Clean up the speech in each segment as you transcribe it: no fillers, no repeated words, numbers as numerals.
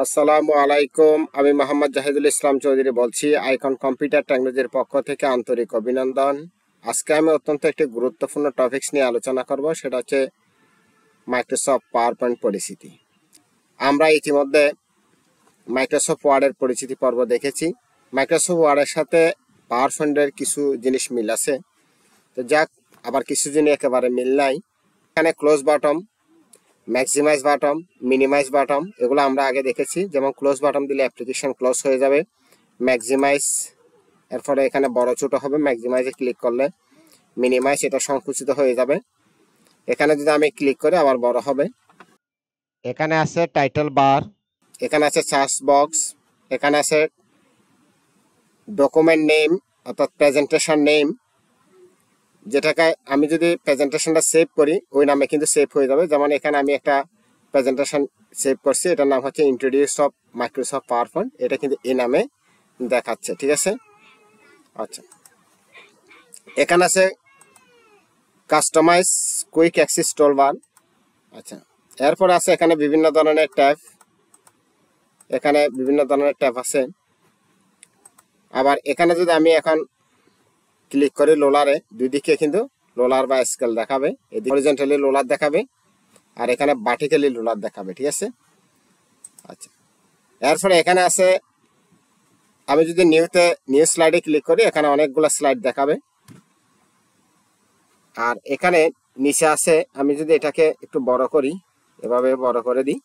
আসসালামু আলাইকুম। আমি মোহাম্মদ জাহিদুল ইসলাম চৌধুরী বলছি আইকন কম্পিউটার টেকনোলজির পক্ষ থেকে আন্তরিক অভিনন্দন। আজকে আমি অত্যন্ত একটি গুরুত্বপূর্ণ টপিকস নিয়ে আলোচনা করব, সেটা হচ্ছে মাইক্রোসফট পাওয়ার পয়েন্ট পরিচিতি। আমরা ইতিমধ্যে মাইক্রোসফট ওয়ার্ডের পরিচিতি পর্ব দেখেছি। মাইক্রোসফট ওয়ার্ডের সাথে পাওয়ার পয়েন্টের কিছু জিনিস মিল আছে, তো যাক, আবার কিছু জিনিস একেবারে মিল নাই। এখানে close button, maximize button, minimize button এগুলো আমরা আগে দেখেছি। যেমন ক্লোজ বাটন দিলে অ্যাপ্লিকেশন ক্লোজ হয়ে যাবে। ম্যাক্সিমাইজ এরপরে এখানে বড় ছোট হবে, ম্যাক্সিমাইজে ক্লিক করলে। মিনিমাইজ এটা সংকুচিত হয়ে যাবে। এখানে যদি আমি ক্লিক করি আবার বড় হবে। এখানে আছে টাইটেল বার, এখানে আছে সার্চ বক্স, এখানে আছে ডকুমেন্ট নেম অর্থাৎ প্রেজেন্টেশন নেম, যেটাকে আমি যদি প্রেজেন্টেশনটা সেভ করি ওই নামে কিন্তু সেভ হয়ে যাবে। যেমন এখানে আমি একটা প্রেজেন্টেশন সেভ করছি, এটার নাম হচ্ছে introduce of Microsoft power point, এটা কিন্তু এই নামে দেখাচ্ছে। ঠিক আছে, আচ্ছা। এখানে আছে কাস্টমাইজ কুইক অ্যাক্সেস টুলবার। আচ্ছা, এরপর আছে এখানে বিভিন্ন ধরনের ট্যাব, এখানে বিভিন্ন ধরনের ট্যাব আছে। আবার এখানে যদি আমি এখন ক্লিক করি লোলারে, দুই দিকে কিন্তু লোলার বা স্কেল দেখাবে। এদিকে হরিজন্টালি লোলার দেখাবে আর এখানে ভার্টিক্যালি লোলার দেখাবে। ঠিক আছে, আচ্ছা। এরপরে এখানে আছে, আমি যদি নিউ স্লাইডে ক্লিক করি এখানে অনেকগুলো স্লাইড দেখাবে। আর এখানে নিচে আছে, আমি যদি এটাকে একটু বড় করি, এভাবে বড় করে দিই,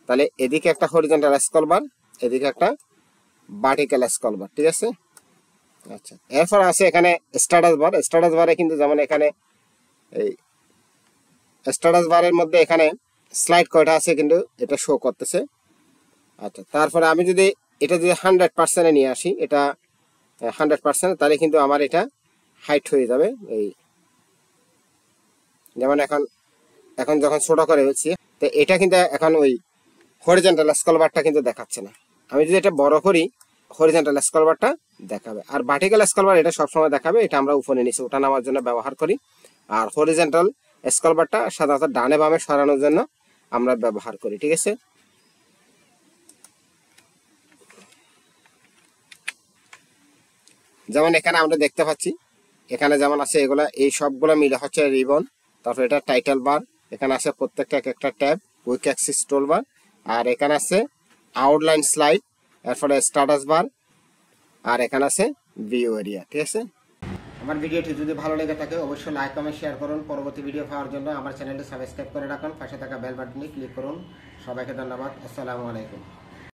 তাহলে এদিকে একটা হরিজন্টাল স্ক্রল বার, এদিকে একটা ভার্টিক্যাল স্ক্রল বার। ঠিক আছে, আচ্ছা। এরপর আছে এখানে স্ট্যাটাস বার। স্ট্যাটাস বারে কিন্তু যেমন এখানে এই স্ট্যাটাস বারের মধ্যে এখানে স্লাইড কয়টা আছে কিন্তু এটা শো করতেছে। আচ্ছা, তারপরে আমি যদি এটা যদি 100% নিয়ে আসি, এটা 100%, তাহলে কিন্তু আমার এটা হাইট হয়ে যাবে। এই যেমন এখন যখন ছোট করে হচ্ছে, তো এটা কিন্তু এখন ওই হরিজন্টাল স্ক্রল বারটা কিন্তু দেখাচ্ছে না। আমি যদি এটা বড় করি হরিজন্টাল স্ক্রল বারটা দেখাবে, আর ভার্টিক্যাল স্ক্রল বার এটা সবসময় দেখাবে। এটা আমরা উপরে নিচে ওঠানামার জন্য ব্যবহার করি। আর হরিজন্টাল স্ক্রল বারটা সাধারণত ডানে বামে সরানোর জন্য আমরা ব্যবহার করি। ঠিক আছে, যেমন এখানে আমরা দেখতে পাচ্ছি, এখানে যেমন আছে এগুলা, এই সবগুলো মিলে হচ্ছে রিবন। তারপর এটা টাইটেল বার, এখানে আছে প্রত্যেকটা এক একটা ট্যাব, কুইক অ্যাক্সেস টুলবার, আর এখানে আছে আউটলাইন স্লাইড, এরপরে স্ট্যাটাস বার, আর এখানে আছে ভিউ এরিয়া। ঠিক আছে, আমার ভিডিওটি যদি ভালো লেগে থাকে অবশ্যই লাইক কমেন্ট শেয়ার করুন। পরবর্তী ভিডিও পাওয়ার জন্য আমার চ্যানেলটি সাবস্ক্রাইব করে রাখুন, পাশে থাকা বেল বাটনে ক্লিক করুন। সবাইকে ধন্যবাদ। আসসালামু আলাইকুম।